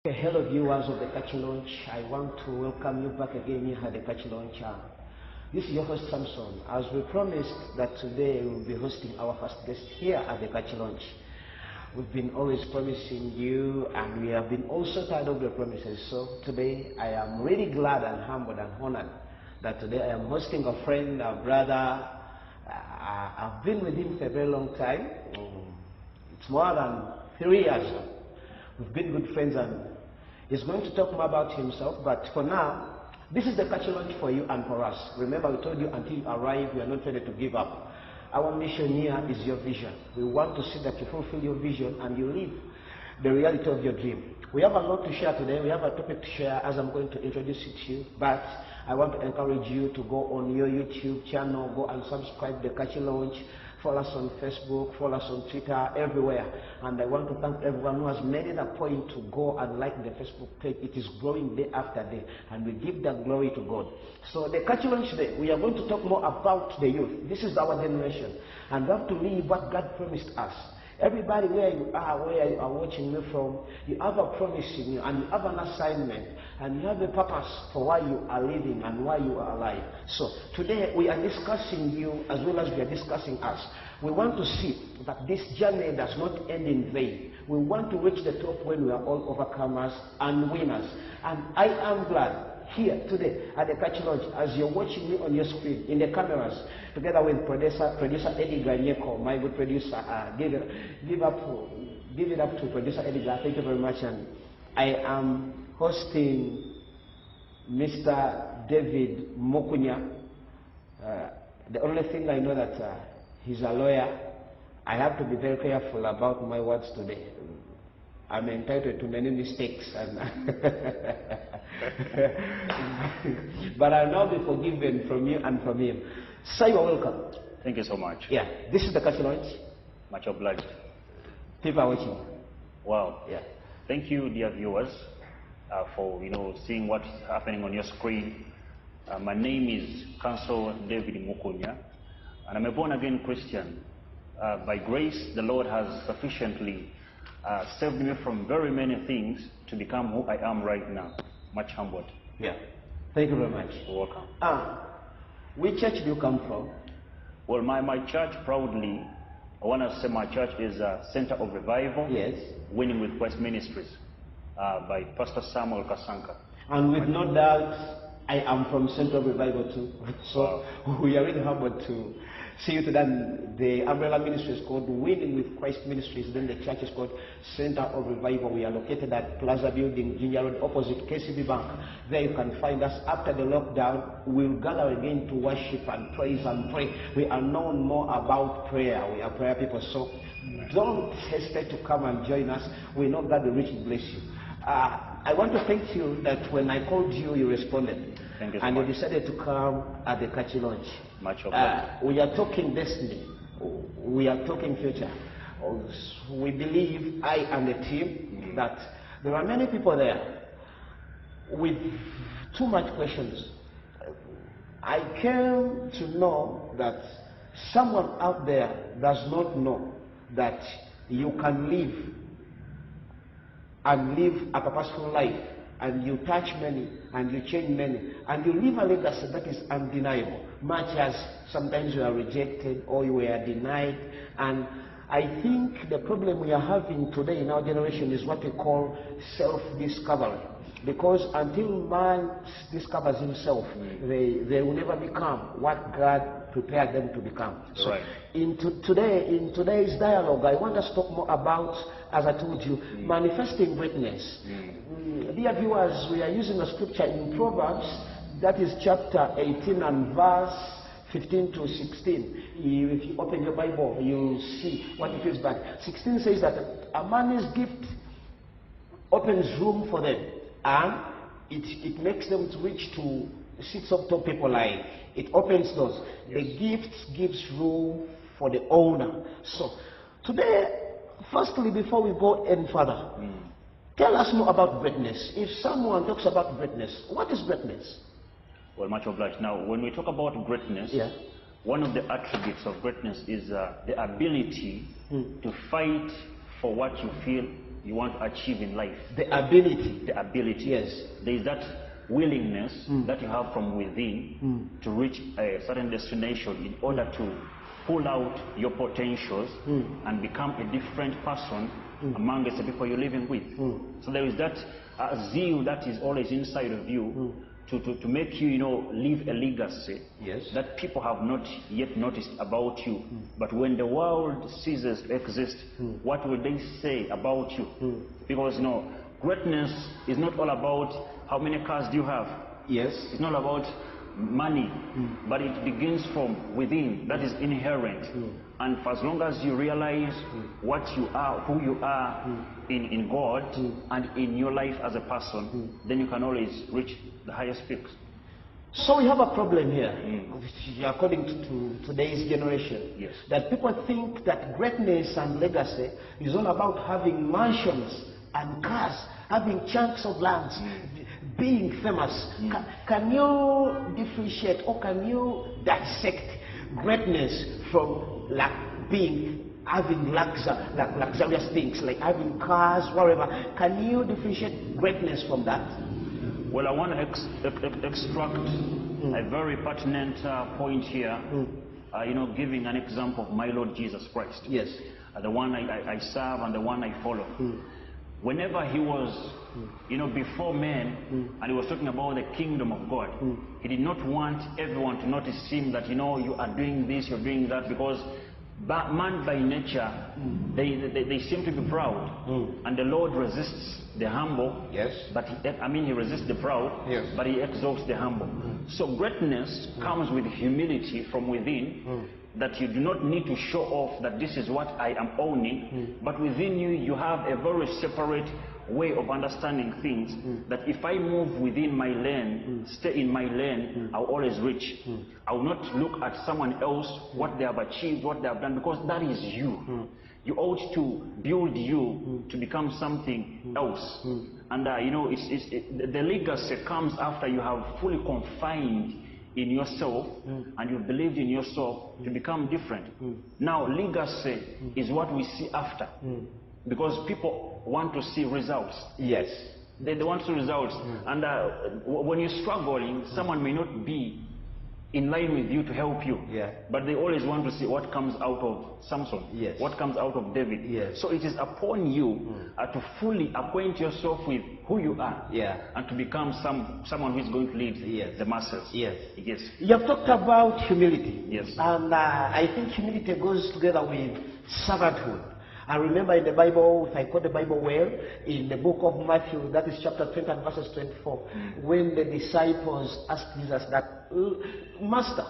Okay, hello viewers of the Catchy Launch. I want to welcome you back again here at the Catchy Launch. This is your host Samson. As we promised that today we will be hosting our first guest here at the Catchy Launch. We've been always promising you, and we have been also tired of the promises. So today I am really glad and humbled and honored that today I am hosting a friend, a brother. I've been with him for a very long time. It's more than 3 years now. We've been good friends, and he's going to talk more about himself. But for now, this is the Catchy Launch for you and for us. Remember, we told you until you arrive, we are not ready to give up. Our mission here is your vision. We want to see that you fulfill your vision and you live the reality of your dream. We have a lot to share today. We have a topic to share as I'm going to introduce it to you. But I want to encourage you to go on your YouTube channel, go and subscribe to the Catchy Launch. Follow us on Facebook, follow us on Twitter, everywhere. And I want to thank everyone who has made it a point to go and like the Facebook page. It is growing day after day, and we give that glory to God. So the Catchy Launch today, we are going to talk more about the youth. This is our generation, and we have to live what God promised us. Everybody, where you are watching me from, you have a promise in you, and you have an assignment, and you have a purpose for why you are living and why you are alive. So today we are discussing you as well as we are discussing us. We want to see that this journey does not end in vain. We want to reach the top when we are all overcomers and winners. And I am glad here today at the Catchy Launch, as you're watching me on your screen, in the cameras, together with producer Eddie Ganyeko, my good producer. Give it up to producer Eddie. Thank you very much. And I am hosting Mr. David MUKUNYA. The only thing I know that he's a lawyer. I have to be very careful about my words today. I'm entitled to many mistakes, and but I'll now be forgiven from you and from him. So you're welcome. Thank you so much. Yeah, this is the Catchy Launch. Much obliged. People are watching. Wow. Yeah. Thank you, dear viewers, for seeing what's happening on your screen. My name is Counsel David MUKUNYA, and I'm a born-again Christian. By grace, the Lord has sufficiently saved me from very many things to become who I am right now. Much humbled. Yeah. Thank you very much. You're welcome. Which church do you come from? Well, my church proudly, I want to say my church is a Center of Revival. Yes. Winning with Christ Ministries by Pastor Samuel Kasanka. And with no doubt, I am from Center of Revival too. So we are really humbled to see you today. The umbrella ministry is called Winning with Christ Ministries. Then the church is called Center of Revival. We are located at Plaza Building, Ginger Road, opposite KCB Bank. There you can find us. After the lockdown, we'll gather again to worship and praise and pray. We are known more about prayer. We are prayer people. So don't hesitate to come and join us. We know God will richly bless you. I want to thank you that when I called you, you responded. Thank you so and much. you decided to come at the Catchy Launch. Much obliged. We are talking destiny. We are talking future. We believe, I and the team, that there are many people there with too much questions. I came to know that someone out there does not know that you can live and live a purposeful life, and you touch many, and you change many, and you leave a legacy that is undeniable, much as sometimes you are rejected or you were denied. And I think the problem we are having today in our generation is what we call self-discovery. Because until man discovers himself, they will never become what God prepared them to become. So right. in today's dialogue, I want us to talk more about, as I told you, manifesting greatness. Dear viewers, we are using a scripture in Proverbs, that is chapter 18 and verse 15 to 16. If you open your Bible, you'll see what it is. But 16 says that a man's gift opens room for them, and it makes them reach to seats of top people. Like it opens doors. Yes. The gift gives room for the owner. So today, firstly, before we go any further, tell us more about greatness. If someone talks about greatness, what is greatness? Well, much obliged. Now, when we talk about greatness, one of the attributes of greatness is the ability to fight for what you feel you want to achieve in life. The ability. The ability. Yes. There is that willingness that you have from within to reach a certain destination in order to pull out your potentials and become a different person amongst the people you're living with. So there is that zeal that is always inside of you to make you, leave a legacy that people have not yet noticed about you. But when the world ceases to exist, what will they say about you? Because, greatness is not all about how many cars do you have. Yes. It's not about money, but it begins from within. That is inherent. And for as long as you realize what you are, who you are in God and in your life as a person, then you can always reach the highest peaks. So we have a problem here, according to today's generation, Yes. that people think that greatness and legacy is all about having mansions and cars, having chunks of lands, being famous. Can you differentiate, or can you dissect greatness from having luxurious things, like having cars, whatever? Can you differentiate greatness from that? Well, I want to extract a very pertinent point here, giving an example of my Lord Jesus Christ. Yes. The one I serve and the one I follow. Whenever he was, before men, and he was talking about the kingdom of God, he did not want everyone to notice him that, you are doing this, you're doing that, because man by nature, they seem to be proud. And the Lord resists the humble. Yes. But he resists the proud. Yes. But he exalts the humble. So greatness comes with humility from within. That you do not need to show off that this is what I am owning, but within you, you have a very separate way of understanding things, that if I move within my lane, stay in my lane, I'll always reach. I will not look at someone else, what they have achieved, what they have done, because that is you. You ought to build you to become something else. And the legacy comes after you have fully confined in yourself and you believed in yourself to become different. Now, legacy is what we see after, because people want to see results. Yes. They want to see results. And when you're struggling, someone may not be in line with you to help you. Yeah. But they always want to see what comes out of Samson, yes. what comes out of David. Yes. So it is upon you to fully acquaint yourself with who you are, and to become someone who is going to lead the masses. Yes. Yes. You have talked about humility. Yes. And I think humility goes together with servanthood. I remember in the Bible, if I quote the Bible well, in the book of Matthew, that is chapter 20 and verses 24, when the disciples asked Jesus that, Master,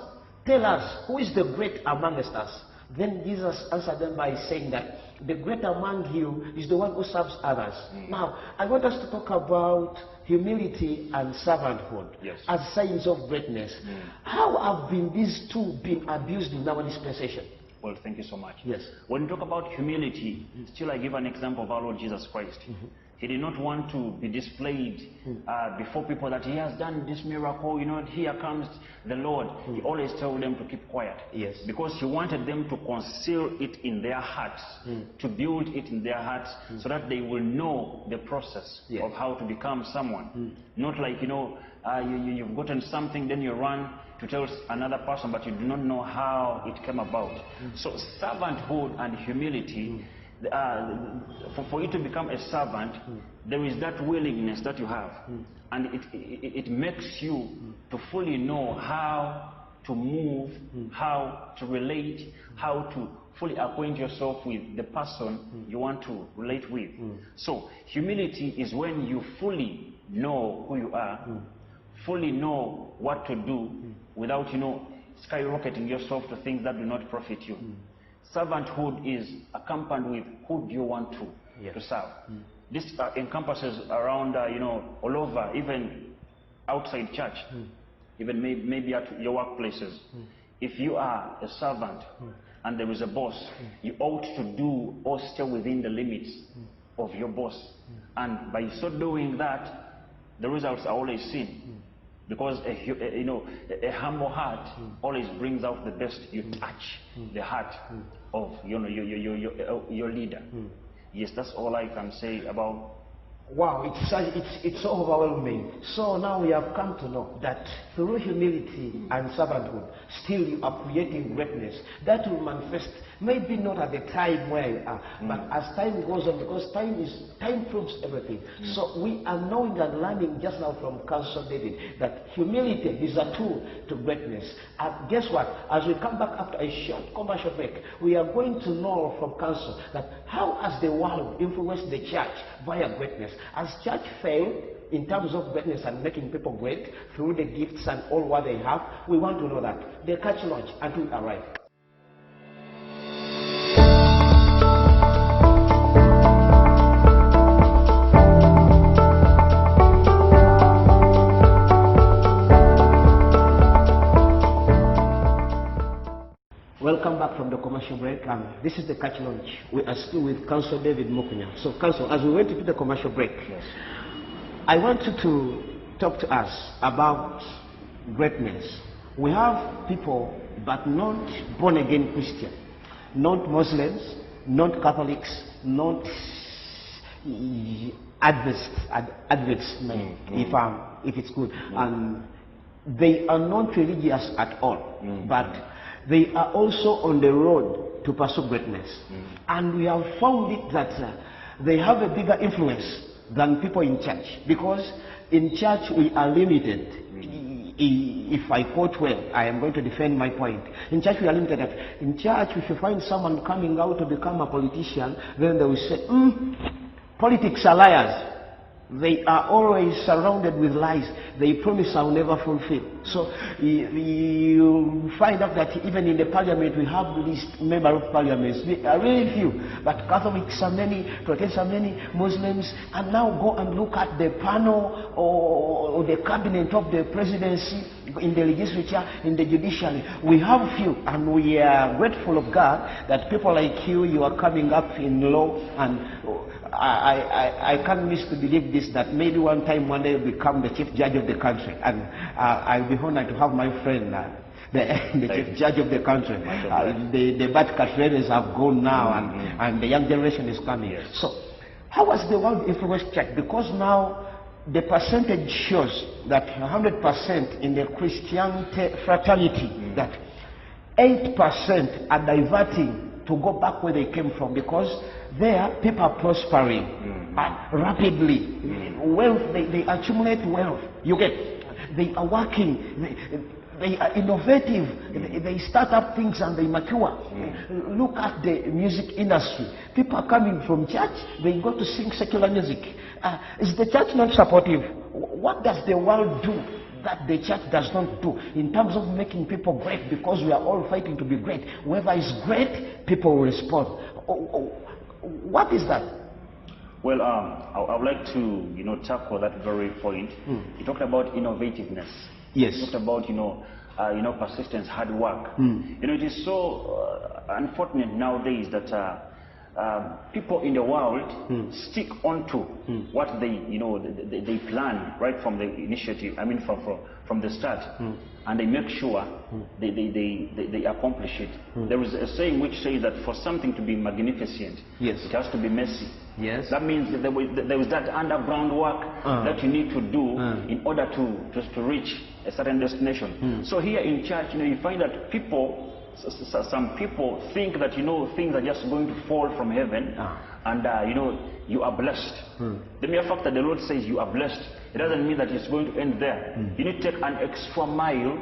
tell us, who is the great amongst us? Then Jesus answered them by saying that the great among you is the one who serves others. Now, I want us to talk about humility and servanthood as signs of greatness. How have these two been abused in our dispensation? Well, thank you so much. Yes. When you talk about humility, still I give an example of our Lord Jesus Christ. He did not want to be displayed before people that he has done this miracle, here comes the Lord. He always told them to keep quiet. Yes. Because he wanted them to conceal it in their hearts, to build it in their hearts, so that they will know the process of how to become someone. Not like, you've gotten something, then you run to tell another person, but you do not know how it came about. So servanthood and humility, for you to become a servant, there is that willingness that you have. And it makes you to fully know how to move, how to relate, how to fully acquaint yourself with the person you want to relate with. So humility is when you fully know who you are, fully know what to do without, skyrocketing yourself to things that do not profit you. Servanthood is accompanied with who do you want to serve. This encompasses around, all over, even outside church, even maybe at your workplaces. If you are a servant and there is a boss, you ought to do or stay within the limits of your boss. And by so doing that, the results are always seen. Because a humble heart always brings out the best. You touch the heart of your leader. Yes, that's all I can say about. Wow, it's so overwhelming. So now we have come to know that through humility and servanthood, still you are creating greatness. That will manifest, maybe not at the time where you are, but as time goes on, because time proves everything. So we are knowing and learning just now from Council David that humility is a tool to greatness. And guess what? As we come back after a short commercial break, we are going to know from Council that how has the world influenced the church via greatness. As church failed in terms of greatness and making people great through the gifts and all what they have, we want to know that. The Catchy launch until we arrive. Welcome back from the commercial break. This is the Catchy launch. We are still with Council David MUKUNYA. So, Council, as we went into the commercial break, yes, I want you to talk to us about greatness. We have people, but not born-again Christian, not Muslims, not Catholics, not Adventists, if it's good, and they are not religious at all, but they are also on the road to pursue greatness. And we have found it that they have a bigger influence than people in church, because in church we are limited. If I quote well, I am going to defend my point. In church we are limited. In church, if you find someone coming out to become a politician, then they will say, politics are liars. They are always surrounded with lies. They promise I will never fulfill. So you find out that even in the parliament we have least member of parliaments. They are really few. But Catholics are many, Protestants are many, Muslims. And now go and look at the panel or the cabinet of the presidency, in the legislature, in the judiciary. We have few, and we are grateful of God that people like you are coming up in law, and I can't miss to believe this, that maybe one day you'll become the chief judge of the country, and I'll be honored to have my friend, the chief judge of the country. The bad careers have gone now, and the young generation is coming. Yes. So, how has the world influenced church? Because now the percentage shows that 100% in the Christian fraternity, that 8% are diverting to go back where they came from, because there people are prospering rapidly. Wealth, they accumulate wealth. You get, they are working, they are innovative, they start up things and they mature. Look at the music industry. People are coming from church, they go to sing secular music. Is the church not supportive? What does the world do that the church does not do in terms of making people great? Because we are all fighting to be great. Whoever is great, people will respond. What is that? Well, I would like to, tackle that very point. You talked about innovativeness. Yes. You talked about, persistence, hard work. It is so unfortunate nowadays that people in the world stick onto what they plan right from the initiative. I mean, from the start, and they make sure they accomplish it. There is a saying which says that for something to be magnificent, yes, it has to be messy. Yes. That means that there is that underground work that you need to do in order to reach a certain destination. So here in church, you find that some people think that things are just going to fall from heaven, and you are blessed. The mere fact that the Lord says you are blessed, it doesn't mean that it's going to end there. You need to take an extra mile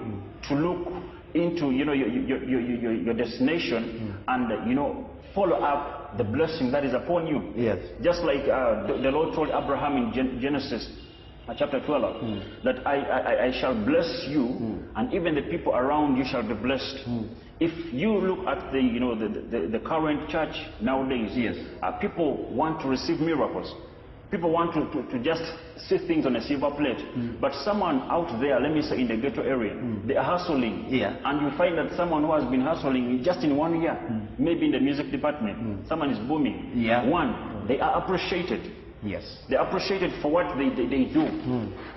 to look into your destination, and follow up the blessing that is upon you. Yes. Just like the Lord told Abraham in Genesis chapter 12, that I shall bless you, and even the people around you shall be blessed. If you look at the current church nowadays, yes, people want to receive miracles. People want to just see things on a silver plate. But someone out there, let me say in the ghetto area, they are hustling. Yeah. And you find that someone who has been hustling just in 1 year, maybe in the music department, someone is booming. Yeah. One, they are appreciated. Yes. They are appreciated for what they do.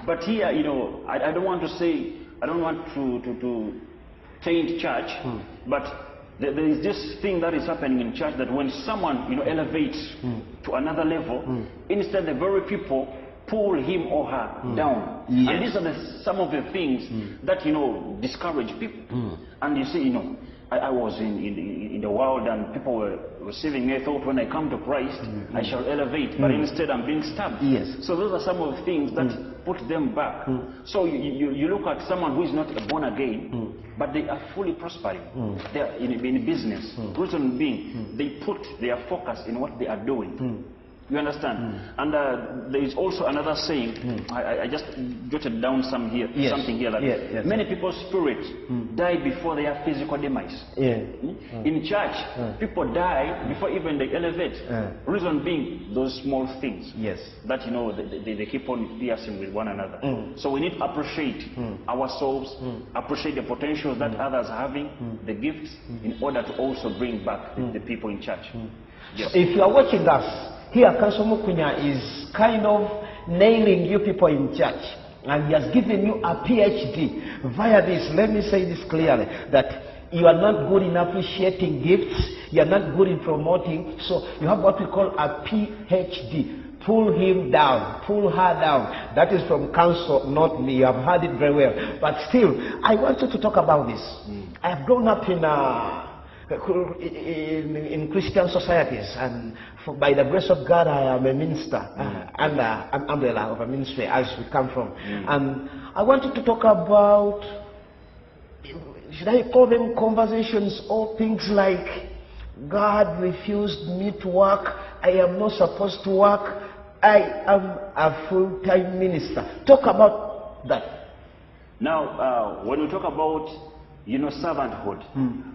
But here, I don't want to say, I don't want to taint church, but there is this thing that is happening in church, that when someone, you know, elevates to another level, instead the very people pull him or her down. Yes. And these are some of the things that, you know, discourage people. And you see, you know, I was in the world, and people were receiving me. I thought, when I come to Christ, I shall elevate, but instead I'm being stabbed. Yes. So those are some of the things that put them back. So you look at someone who is not born again, but they are fully prospering. They are in business. Reason being, they put their focus in what they are doing. You understand? And there is also another saying. I just jotted down something here that many people's spirits die before their physical demise. In church, people die before even they elevate. Reason being, those small things that, you know, they keep on piercing with one another. So we need to appreciate ourselves, appreciate the potential that others are having, the gifts, in order to also bring back the people in church. So if you are watching us, here Council MUKUNYA is kind of nailing you people in church, and he has given you a PhD via this. Let me say this clearly, that you are not good in appreciating gifts, you are not good in promoting, so you have what we call a PhD. Pull him down, pull her down. That is from Council, not me. You have heard it very well. But still, I wanted to talk about this. I have grown up in Christian societies, and by the grace of God, I am a minister under an umbrella of a ministry as we come from. And I wanted to talk about, should I call them conversations, or things like, God refused me to work, I am not supposed to work, I am a full-time minister. Talk about that. Now, when we talk about, you know, servanthood,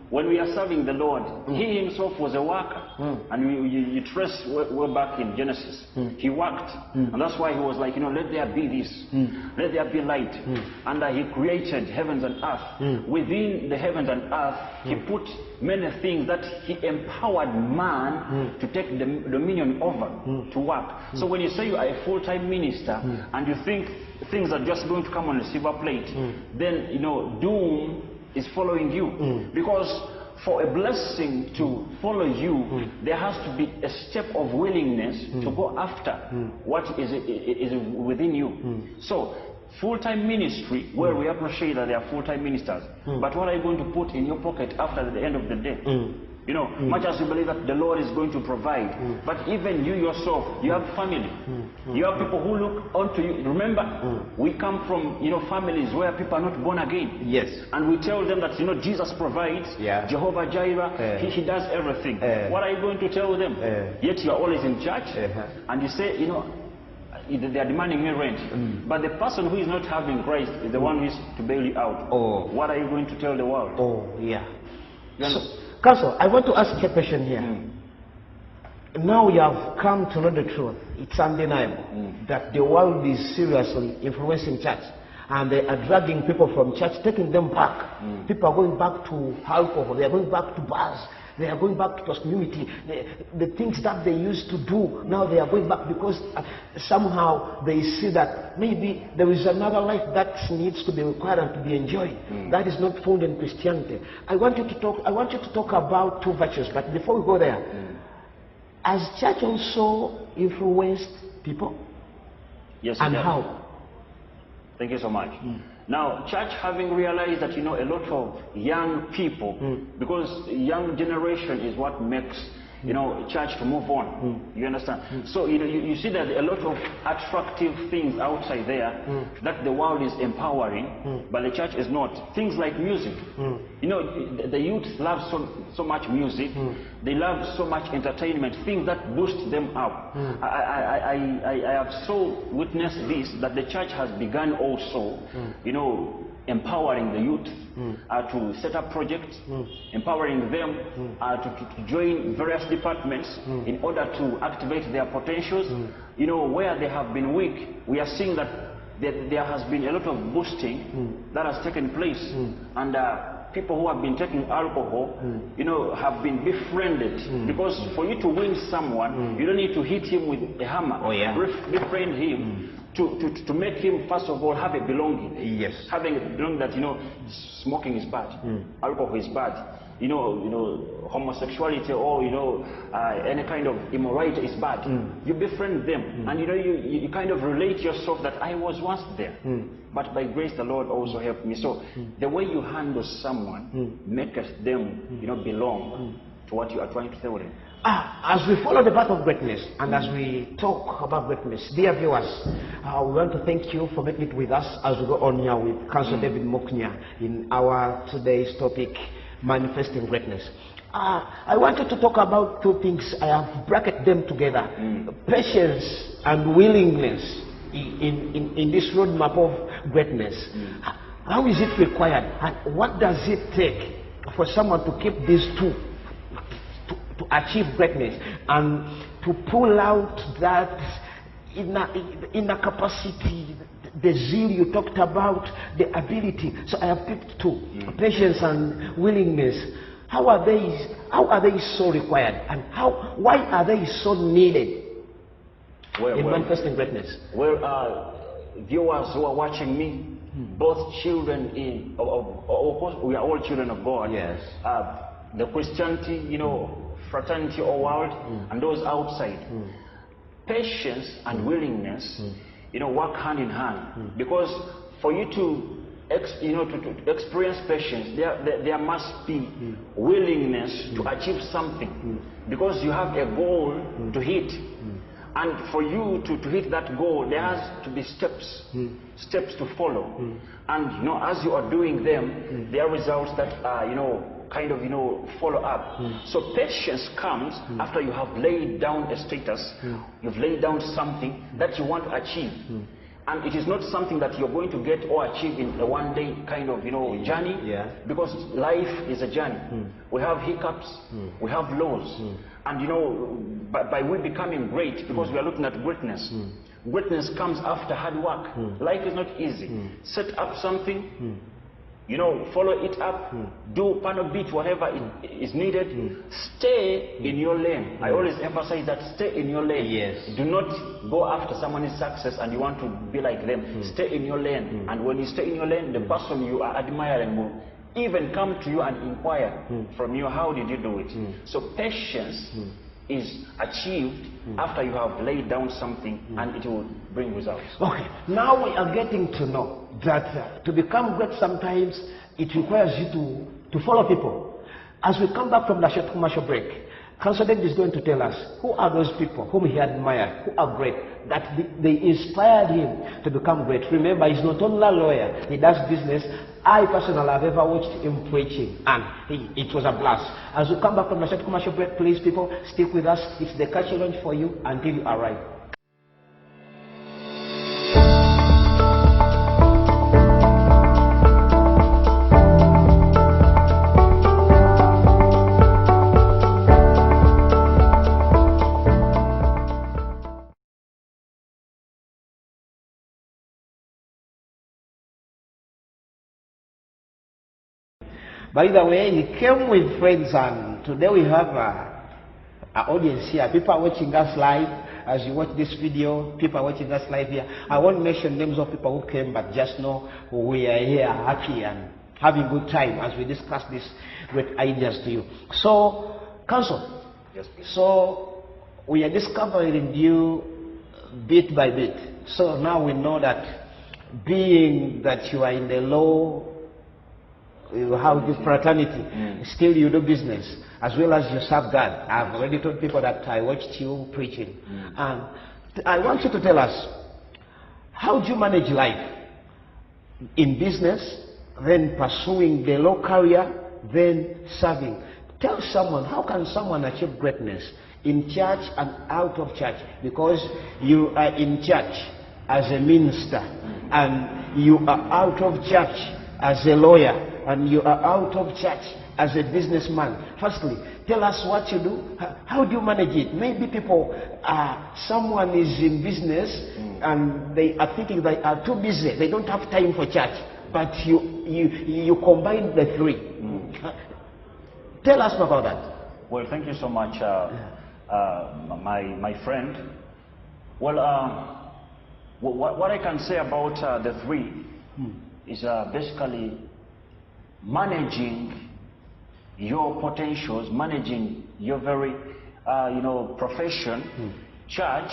when we are serving the Lord, he himself was a worker. And you trace way back in Genesis, he worked. And that's why he was like, you know, let there be this, let there be light. And he created heavens and earth. Within the heavens and earth, he put many things that he empowered man to take the dominion over, to work. So when you say you are a full-time minister, and you think things are just going to come on a silver plate, then, you know, doom is following you. Because for a blessing to follow you, there has to be a step of willingness to go after what is within you. So full-time ministry, where we appreciate that they are full-time ministers, but what are you going to put in your pocket after the end of the day? You know, much as you believe that the Lord is going to provide, but even you yourself, you have family. You have people who look onto you. Remember, we come from, you know, families where people are not born again. Yes. And we tell them that, you know, Jesus provides, Jehovah Jireh, he does everything. What are you going to tell them? Yet you are always in church, and you say, you know, they are demanding me rent. But the person who is not having Christ is the one who is to bail you out. What are you going to tell the world? Council, I want to ask you a question here. Now you have come to know the truth. It's undeniable that the world is seriously influencing church, and they are dragging people from church, taking them back. People are going back to alcohol, they are going back to bars, they are going back to community. The things that they used to do, now they are going back because somehow they see that maybe there is another life that needs to be required and to be enjoyed. That is not found in Christianity. I want you to talk about two virtues, but before we go there, has church also influenced people? Yes, and how? Thank you so much. Now, church having realized that, you know, a lot of young people, because young generation is what makes, you know, church to move on. You understand? So, you know, you see that a lot of attractive things outside there that the world is empowering, but the church is not. Things like music. You know, the youth love so much music. They love so much entertainment, things that boost them up. I have so witnessed this, that the church has begun also, you know, empowering the youth to set up projects, empowering them to join various departments in order to activate their potentials. You know, where they have been weak, we are seeing that there has been a lot of boosting that has taken place, and people who have been taking alcohol, you know, have been befriended. Because for you to win someone, you don't need to hit him with a hammer. Befriend him. To make him, first of all, have a belonging. Having a belonging that, you know, smoking is bad, alcohol is bad, homosexuality or any kind of immorality is bad. You befriend them, and you kind of relate yourself that I was once there, but by grace the Lord also helped me. So the way you handle someone makes them belong to what you are trying to tell them. As we follow the path of greatness and as we talk about greatness, dear viewers, we want to thank you for making it with us as we go on here with Councillor David MUKUNYA in our today's topic, Manifesting Greatness. I wanted to talk about two things. I have bracketed them together. Patience and willingness in this roadmap of greatness. How is it required? And what does it take for someone to keep these two to achieve greatness and to pull out that inner capacity, the zeal you talked about, the ability? So I have picked two, patience and willingness. How are they so required, and why are they so needed in manifesting greatness? Well, viewers who are watching me, both children of course we are all children of God. Yes. The Christianity, fraternity or world, and those outside. Patience and willingness, work hand in hand, because for you to experience patience, there must be willingness to achieve something, because you have a goal to hit, and for you to hit that goal, there has to be steps to follow, and as you are doing them, there are results that follow up. So patience comes after you have laid down a status, you've laid down something that you want to achieve. And it is not something that you're going to get or achieve in a one-day kind of journey, because life is a journey. We have hiccups, we have lows, and by we becoming great, because we are looking at greatness. Greatness comes after hard work. Life is not easy. Set up something, follow it up, do panel beat, whatever is needed. Stay in your lane. I always emphasize that, stay in your lane. Yes. Do not go after someone's success and you want to be like them. Stay in your lane. And when you stay in your lane, the person you are admiring will even come to you and inquire from you, how did you do it? So patience is achieved after you have laid down something, and it will bring results. Okay, now we are getting to know that to become great, sometimes it requires you to follow people. As we come back from the short commercial break, Councillor David is going to tell us who are those people whom he admired, who are great, that they inspired him to become great. Remember, he's not only a lawyer, he does business. I personally have ever watched him preaching, and it was a blast. As we come back from the short commercial break, please people, stick with us. It's the Catchy launch for you until you arrive. By the way, he came with friends, and today we have an audience here. People are watching us live. As you watch this video, people are watching us live here. I won't mention names of people who came, but just know we are here happy and having good time as we discuss these great ideas to you. So, Council, yes, please. So we are discovering you bit by bit. So now we know that being that you are in the law, you have this fraternity, still you do business, as well as you serve God. I've already told people that I watched you preaching. And I want you to tell us, how do you manage life in business, then pursuing the law career, then serving? Tell someone, how can someone achieve greatness in church and out of church? Because you are in church as a minister, and you are out of church as a lawyer, and you are out of church as a businessman. Firstly, tell us what you do. How do you manage it? Maybe people, someone is in business and they are thinking they are too busy. They don't have time for church. But you combine the three. Tell us about that. Well, thank you so much, my friend. Well, what I can say about the three is basically managing your potentials, managing your very, profession, church,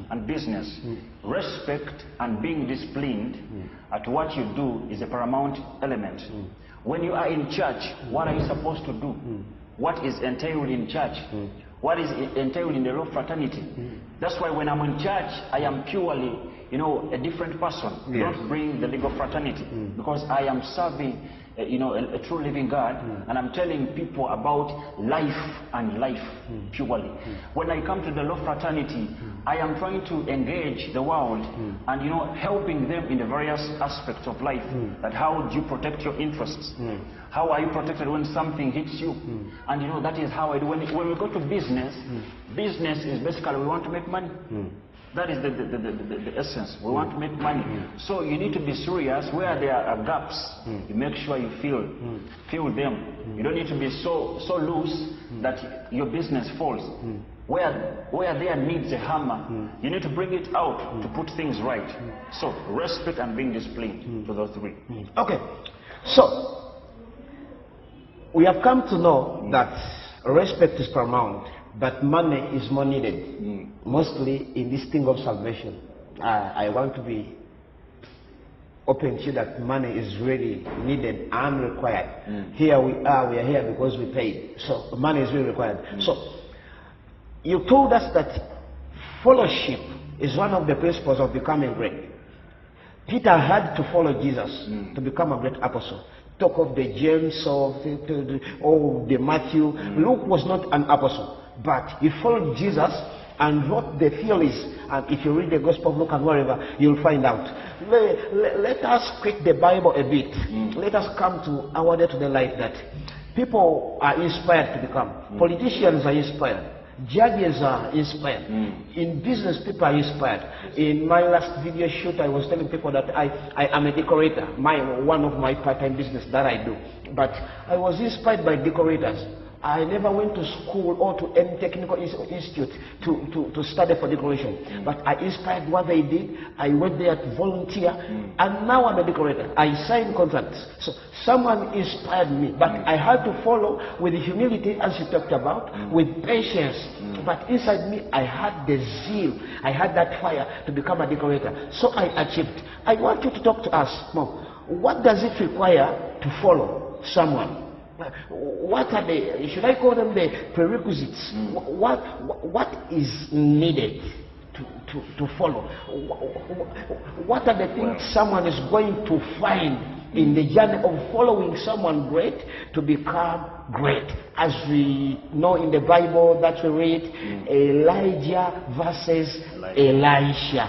and business. Respect and being disciplined at what you do is a paramount element. When you are in church, what are you supposed to do? What is entailed in church? What is entailed in the law fraternity? That's why when I'm in church, I am purely, a different person. Yes. Don't bring the legal fraternity, because I am serving a true living God, and I'm telling people about life and life purely. When I come to the law fraternity, I am trying to engage the world and helping them in the various aspects of life. That how do you protect your interests? How are you protected when something hits you? And that is how I do. When we go to business, business is basically we want to make money. That is the essence. We want to make money. So you need to be serious. Where there are gaps, you make sure you fill them. You don't need to be so loose that your business falls. Where there needs a hammer, you need to bring it out to put things right. So respect and being disciplined to those three. Okay. So we have come to know that respect is paramount, but money is more needed, mostly in this thing of salvation. I want to be open to you that money is really needed and required. Here we are here because we paid. So money is really required. So you told us that fellowship is one of the principles of becoming great. Peter had to follow Jesus to become a great apostle. Talk of the James or the Matthew. Luke was not an apostle, but he followed Jesus and wrote the theories. And if you read the Gospel of Luke and wherever, you'll find out. Let us quit the Bible a bit. Let us come to our day-to-day life that people are inspired to become. Politicians are inspired. Judges are inspired. In business, people are inspired. In my last video shoot, I was telling people that I am a decorator. One of my part-time business that I do. But I was inspired by decorators. I never went to school or to any technical institute to study for decoration. But I inspired what they did. I went there to volunteer. And now I'm a decorator. I signed contracts. So someone inspired me. But I had to follow with humility, as you talked about, with patience. But inside me, I had the zeal. I had that fire to become a decorator. So I achieved. I want you to talk to us more. What does it require to follow someone? What are the, should I call them the prerequisites? What is needed to follow? What are the things someone is going to find in the journey of following someone great to become great? As we know in the Bible that we read, Elijah versus Elisha,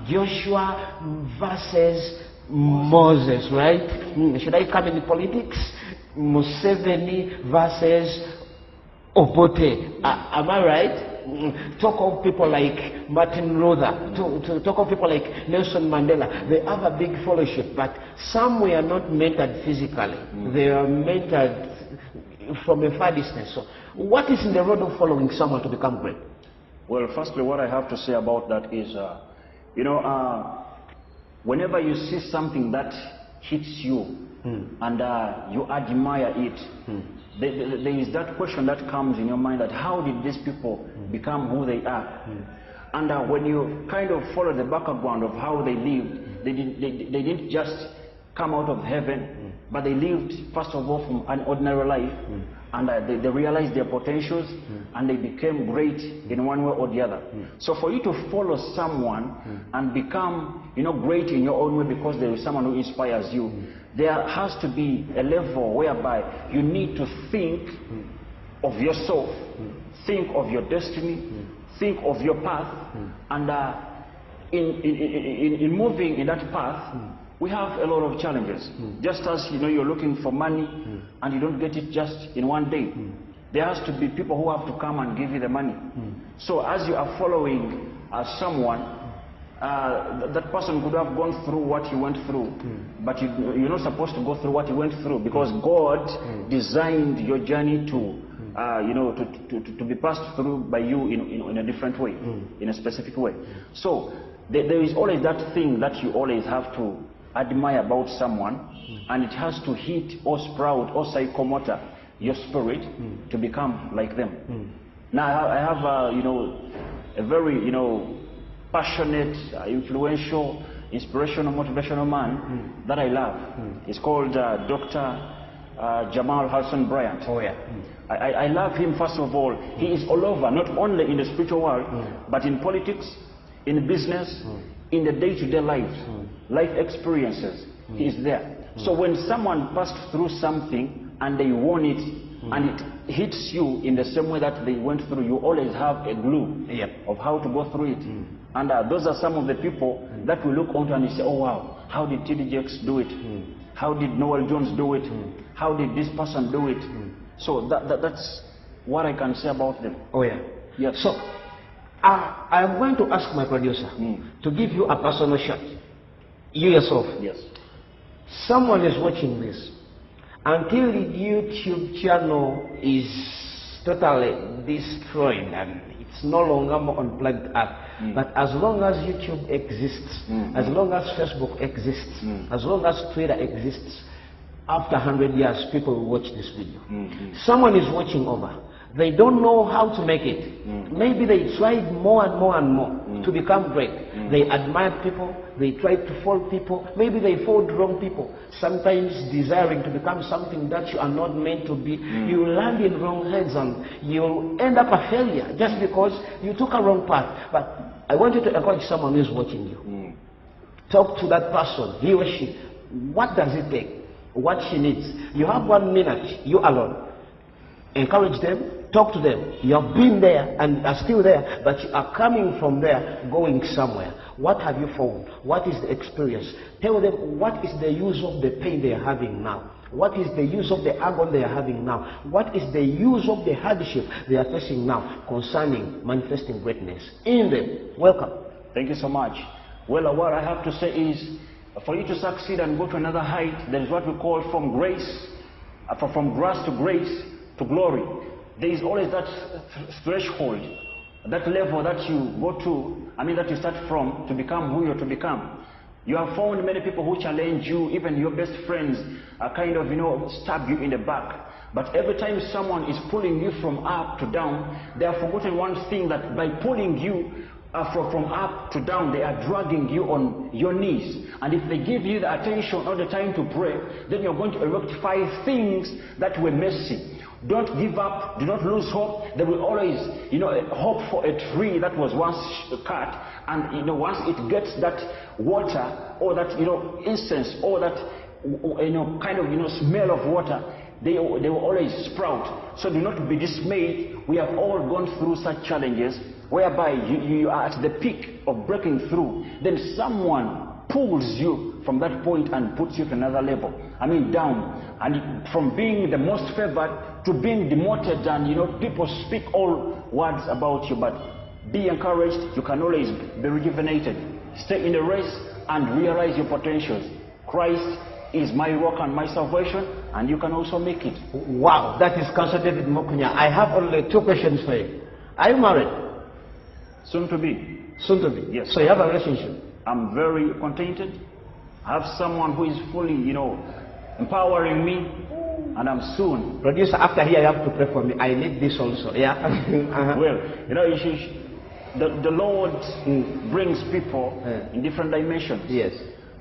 Joshua versus Moses, right? Should I come in politics? Museveni versus Obote. Am I right? Talk of people like Martin Luther, talk of people like Nelson Mandela. They have a big fellowship, but some were not mentored physically. They are mentored from a far distance. So what is in the road of following someone to become great? Well, firstly, what I have to say about that is, whenever you see something that hits you, and you admire it, there is that question that comes in your mind that how did these people become who they are? And when you kind of follow the background of how they lived, they didn't just come out of heaven, but they lived first of all from an ordinary life, and they realized their potentials, and they became great in one way or the other. So for you to follow someone and become great in your own way because there is someone who inspires you, there has to be a level whereby you need to think of yourself, think of your destiny, think of your path, and in moving in that path, we have a lot of challenges. Just as you're looking for money and you don't get it just in one day. There has to be people who have to come and give you the money. So as you are following someone, that person could have gone through what you went through, but you're not supposed to go through what you went through, because God designed your journey to be passed through by you in a different way, in a specific way. So there is always that thing that you always have to admire about someone, and it has to hit or sprout or psychomotor your spirit to become like them. Now I have you know, a very, you know, passionate, influential, inspirational, motivational man that I love. He's called Dr. Jamal Hassan Bryant. Oh yeah. I love him. First of all, he is all over, not only in the spiritual world, but in politics, in business, in the day-to-day life, life experiences. He is there. So when someone passed through something and they want it, and it hits you in the same way that they went through, you always have a glue of how to go through it. And those are some of the people that we look onto and we say, oh wow, how did T.D. Jakes do it? How did Noel Jones do it? How did this person do it? So that's what I can say about them. Oh yeah. Yes. So I'm going to ask my producer to give you a personal shot. You yourself. Yes. Someone is watching this. Until the YouTube channel is totally destroyed and it's no longer unplugged up. But as long as YouTube exists, as long as Facebook exists, as long as Twitter exists, after 100 years, people will watch this video. Someone is watching over. They don't know how to make it. Maybe they tried more and more and more to become great. They admired people. They tried to fool people. Maybe they fooled wrong people. Sometimes desiring to become something that you are not meant to be. You land in wrong hands and you'll end up a failure just because you took a wrong path. But I want you to encourage someone who is watching you. Talk to that person, he or she. What does it take? What she needs. You have 1 minute, you alone. Encourage them, talk to them. You have been there and are still there, but you are coming from there, going somewhere. What have you found? What is the experience? Tell them what is the use of the pain they are having now. What is the use of the agony they are having now? What is the use of the hardship they are facing now concerning manifesting greatness in them? Welcome. Thank you so much. Well, what I have to say is, for you to succeed and go to another height, there is what we call from grace, from grace to grace to glory. There is always that threshold, that level that you go to, that you start from to become who you're to become. You have found many people who challenge you, even your best friends are kind of, stab you in the back. But every time someone is pulling you from up to down, they have forgotten one thing, that by pulling you from up to down, they are dragging you on your knees. And if they give you the attention all the time to pray, then you're going to rectify things that were messy. Don't give up. Do not lose hope. There will always, hope for a tree that was once cut, and once it gets that water or that incense or that kind of smell of water, they will always sprout. So do not be dismayed. We have all gone through such challenges whereby you are at the peak of breaking through. Then someone pulls you from that point and puts you to another level. Down. And from being the most favored to being demoted, and people speak all words about you. But be encouraged. You can always be rejuvenated. Stay in the race and realize your potentials. Christ is my rock and my salvation, and you can also make it. Wow, that is Council David MUKUNYA. I have only 2 questions for you. Are you married? Soon to be. Soon to be? Yes. So you have a relationship? I'm very contented. I have someone who is fully, empowering me, and I'm soon. Producer, after here, you have to pray for me. I need this also, yeah? Well, the Lord brings people in different dimensions. Yes.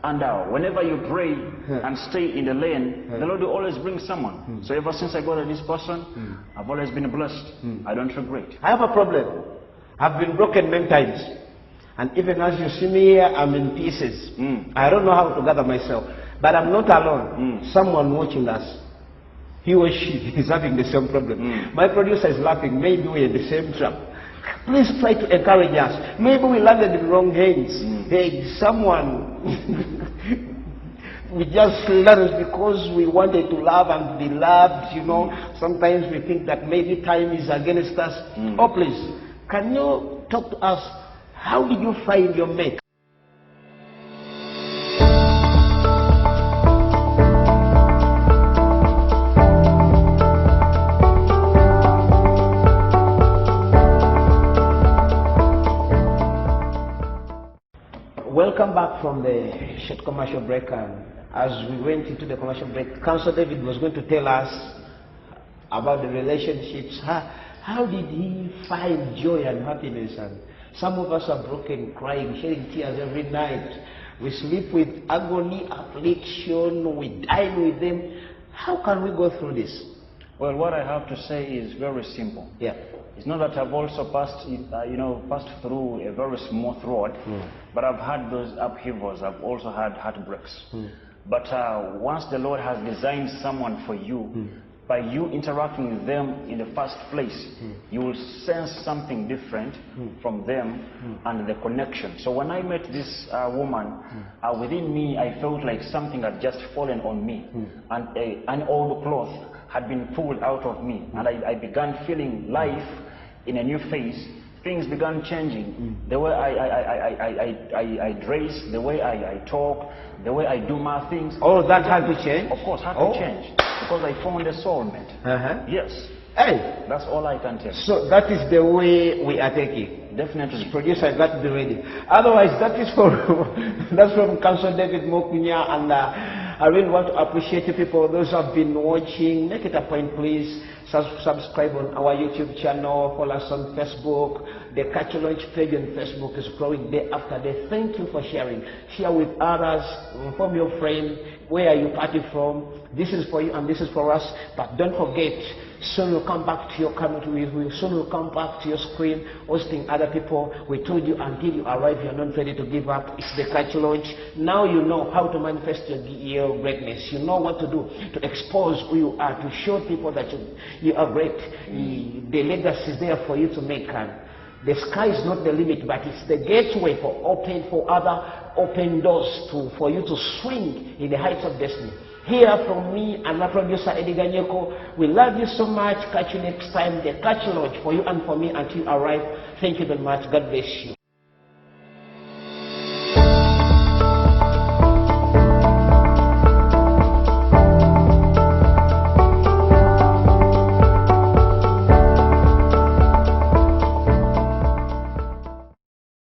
And whenever you pray and stay in the lane, the Lord will always bring someone. So ever since I got this person, I've always been blessed. I don't regret. I have a problem. I've been broken many times. And even as you see me here, I'm in pieces. I don't know how to gather myself. But I'm not alone. Someone watching us, he or she is having the same problem. My producer is laughing. Maybe we're in the same trap. Please try to encourage us. Maybe we landed in wrong hands. Hey, someone, we just learned because we wanted to love and be loved, Sometimes we think that maybe time is against us. Oh, please, can you talk to us? How did you find your mate? Welcome back from the short commercial break, and as we went into the commercial break, Council David was going to tell us about the relationships. How did he find joy and happiness? And some of us are broken, crying, shedding tears every night. We sleep with agony, affliction, we dine with them. How can we go through this? Well, what I have to say is very simple. Yeah. It's not that I've also passed through a very smooth road, but I've had those upheavals. I've also had heartbreaks. But once the Lord has designed someone for you, by you interacting with them in the first place, you will sense something different from them and the connection. So when I met this woman, within me, I felt like something had just fallen on me, and an old cloth had been pulled out of me, and I began feeling life in a new phase. Things began changing. The way I dress, the way I talk, the way I do my things. All that had to change? Of course, had to change. Because I found a soulmate. Yes. Hey! That's all I can tell. So that is the way we are taking. Definitely. Producer, got to be ready. Otherwise, that is that's from Council David MUKUNYA, and I really want to appreciate you people, those who have been watching. Make it a point, please. Subscribe on our YouTube channel, follow us on Facebook. The Catchy Launch page on Facebook is growing day after day. Thank you for sharing. Share with others, inform your friend, where are you party from. This is for you and this is for us. But don't forget, soon we'll come back to your community. Soon we'll come back to your screen, hosting other people. We told you until you arrive, you're not ready to give up. It's the Catchy Launch. Now you know how to manifest your greatness. You know what to do to expose who you are, to show people that you are great. The legacy is there for you to make. The sky is not the limit, but it's the gateway for other open doors for you to swing in the heights of destiny. Here from me and my producer Eddie Ganyeko, we love you so much. Catch you next time. The Catchy Launch for you and for me until you arrive. Thank you very much. God bless you.